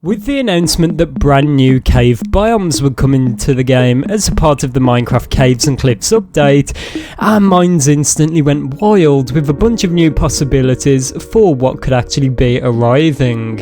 With the announcement that brand new cave biomes would come into the game as a part of the Minecraft Caves and Cliffs update, our minds instantly went wild with a bunch of new possibilities for what could actually be arriving.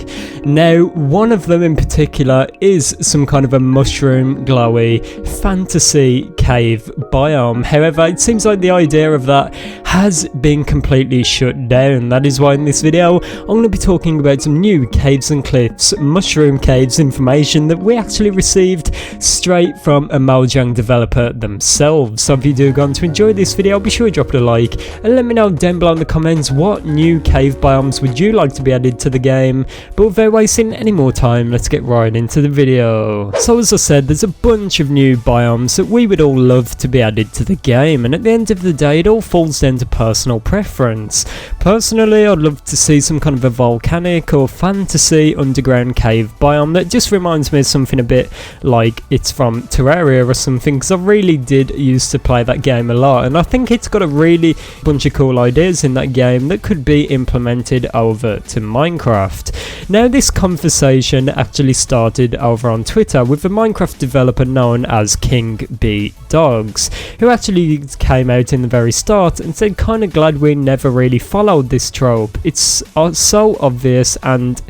Now, one of them in particular is some kind of a mushroom glowy fantasy cave biome. However, it seems like the idea of that has been completely shut down. That is why in this video I'm going to be talking about some new caves and cliffs mushroom caves information that we actually received straight from a Mojang developer themselves. So if you do go on to enjoy this video, be sure to drop it a like and let me know down below in the comments what new cave biomes would you like to be added to the game. But without wasting any more time, let's get right into the video. So as I said, there's a bunch of new biomes that we would all love to be added to the game, and at the end of the day it all falls down to personal preference. Personally, I'd love to see some kind of a volcanic or fantasy underground cave biome that just reminds me of something a bit like it's from Terraria or something, because I really did used to play that game a lot, and I think it's got a really bunch of cool ideas in that game that could be implemented over to Minecraft. Now, this conversation actually started over on Twitter with a Minecraft developer known as King B Dogs, who actually came out in the very start and said, kind of glad we never really followed this trope. It's so obvious and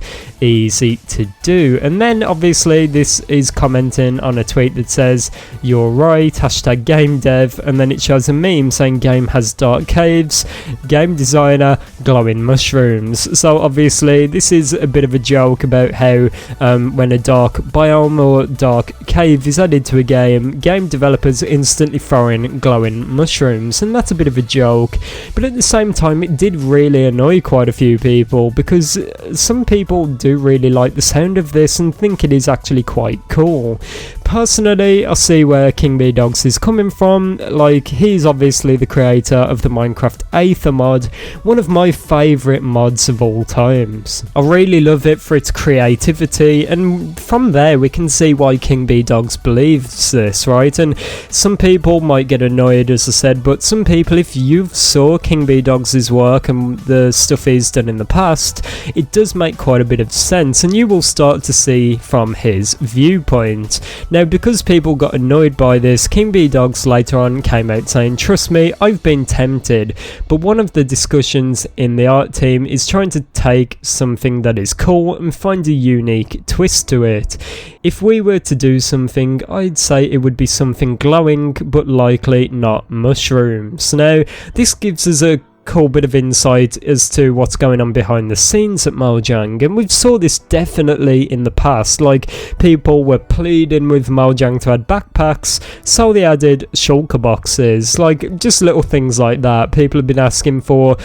easy to do. And then obviously this is commenting on a tweet that says, "You're right, hashtag game dev," and then it shows a meme saying game has dark caves, game designer, glowing mushrooms. So obviously this is a bit of a joke about how when a dark biome or dark cave is added to a game developers instantly throw in glowing mushrooms, and that's a bit of a joke. But at the same time, it did really annoy quite a few people, because some people do really like the sound of this and think it is actually quite cool. Personally, I see where King B Dogs is coming from. Like, he's obviously the creator of the Minecraft Aether mod, one of my favourite mods of all times. I really love it for its creativity, and from there we can see why King B Dogs believes this, right? And some people might get annoyed, as I said, but some people, if you've saw King B Dogs' work and the stuff he's done in the past, it does make quite a bit of sense, and you will start to see from his viewpoint. Now, because people got annoyed by this, King B Dogs later on came out saying, "Trust me, I've been tempted, but one of the discussions in the art team is trying to take something that is cool and find a unique twist to it. If we were to do something, I'd say it would be something glowing, but likely not mushrooms." Now, this gives us a cool bit of insight as to what's going on behind the scenes at Mojang, and we've saw this definitely in the past. Like, people were pleading with Mojang to add backpacks, so they added shulker boxes, like just little things like that. People have been asking for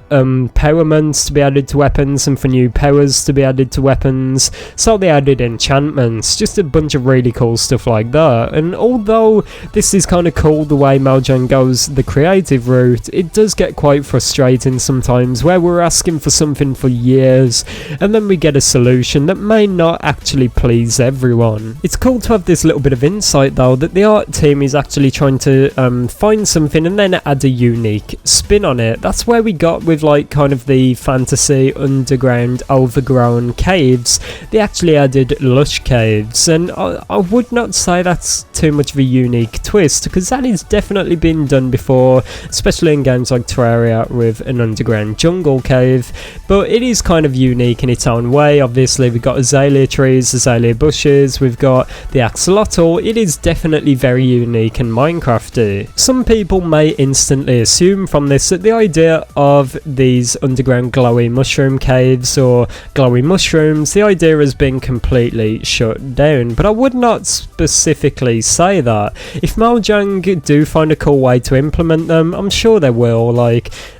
powerments to be added to weapons and for new powers to be added to weapons, so they added enchantments, just a bunch of really cool stuff like that. And although this is kind of cool the way Mojang goes the creative route, it does get quite frustrating sometimes, where we're asking for something for years and then we get a solution that may not actually please everyone. It's cool to have this little bit of insight though, that the art team is actually trying to find something and then add a unique spin on it. That's where we got with like kind of the fantasy underground overgrown caves. They actually added lush caves, and I would not say that's too much of a unique twist, because that has definitely been done before, especially in games like Terraria with an underground jungle cave, but it is kind of unique in its own way. Obviously we've got azalea trees, azalea bushes, we've got the axolotl. It is definitely very unique and Minecrafty. Some people may instantly assume from this that the idea of these underground glowy mushroom caves or glowy mushrooms, the idea has been completely shut down, but I would not specifically say that. If Mojang do find a cool way to implement them, I'm sure they will,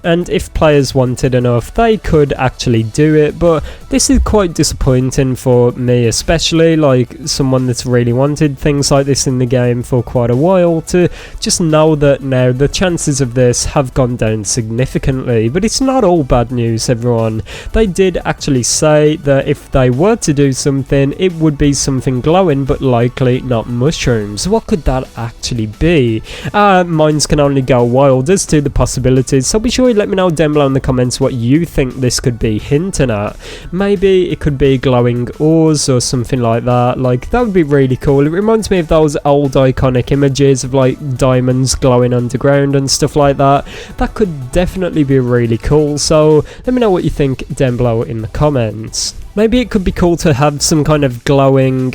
and if players wanted enough, they could actually do it. But this is quite disappointing for me, especially like someone that's really wanted things like this in the game for quite a while, to just know that now the chances of this have gone down significantly. But it's not all bad news, everyone. They did actually say that if they were to do something, it would be something glowing, but likely not mushrooms. What could that actually be? Minds can only go wild as to the possibilities, so be sure enjoyed, let me know down below in the comments what you think this could be hinting at. Maybe it could be glowing ores or something like that. Like, that would be really cool. It reminds me of those old iconic images of like diamonds glowing underground and stuff like that. That could definitely be really cool, so let me know what you think down below in the comments. Maybe it could be cool to have some kind of glowing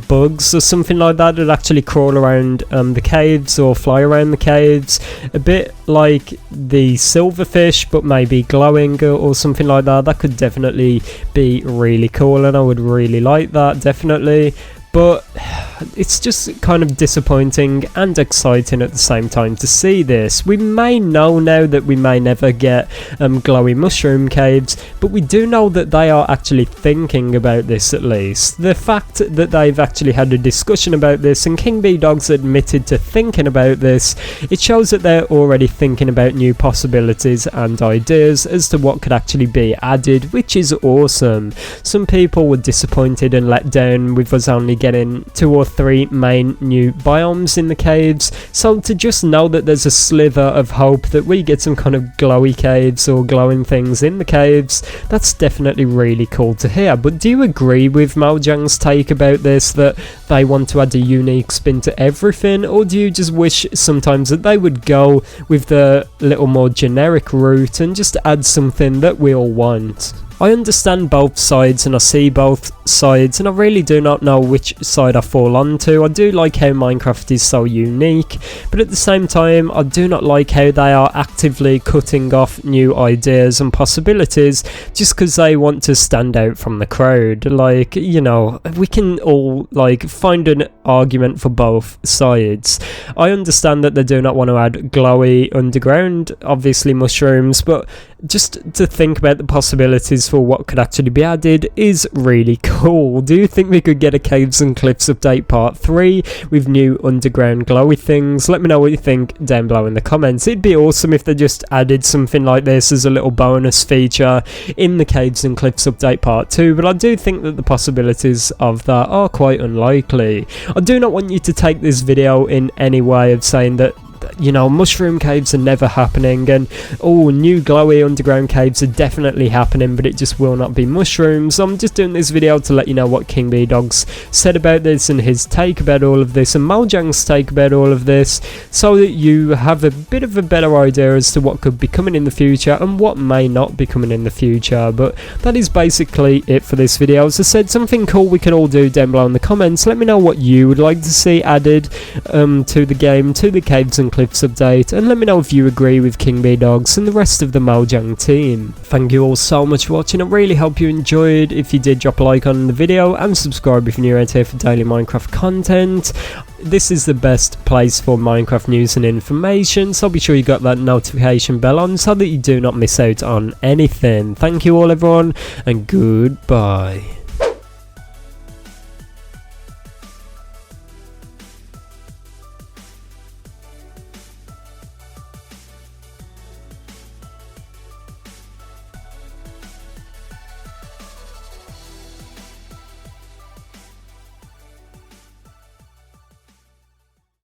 bugs or something like that that actually crawl around the caves or fly around the caves. A bit like the silverfish, but maybe glowing or something like that. That could definitely be really cool, and I would really like that, definitely. But it's just kind of disappointing and exciting at the same time to see this. We may know now that we may never get glowy mushroom caves, but we do know that they are actually thinking about this at least. The fact that they've actually had a discussion about this and King Bee Dog's admitted to thinking about this, it shows that they're already thinking about new possibilities and ideas as to what could actually be added, which is awesome. Some people were disappointed and let down with us only getting 2 or 3 main new biomes in the caves, so to just know that there's a sliver of hope that we get some kind of glowy caves or glowing things in the caves, that's definitely really cool to hear. But do you agree with Mojang's take about this, that they want to add a unique spin to everything, or do you just wish sometimes that they would go with the little more generic route and just add something that we all want? I understand both sides and I see both sides, and I really do not know which side I fall onto. I do like how Minecraft is so unique, but at the same time I do not like how they are actively cutting off new ideas and possibilities just because they want to stand out from the crowd. Like, you know, we can all like find an argument for both sides. I understand that they do not want to add glowy underground, obviously mushrooms, but just to think about the possibilities for what could actually be added is really cool. Do you think we could get a Caves and Cliffs update part 3 with new underground glowy things? Let me know what you think down below in the comments. It'd be awesome if they just added something like this as a little bonus feature in the Caves and Cliffs update part 2, but I do think that the possibilities of that are quite unlikely. I do not want you to take this video in any way of saying that, you know, mushroom caves are never happening and oh, new glowy underground caves are definitely happening, but it just will not be mushrooms. I'm just doing this video to let you know what King Bee Dogs said about this and his take about all of this and Mojang's take about all of this, so that you have a bit of a better idea as to what could be coming in the future and what may not be coming in the future. But that is basically it for this video. As I said, something cool we can all do down below in the comments. Let me know what you would like to see added to the game, to the Caves and Cliffs update, and let me know if you agree with King Bee Dogs and the rest of the Mojang team. Thank you all so much for watching. I really hope you enjoyed. If you did, drop a like on the video and subscribe if you're new out here for daily Minecraft content. This is the best place for Minecraft news and information, so be sure you got that notification bell on so that you do not miss out on anything. Thank you all everyone, and goodbye.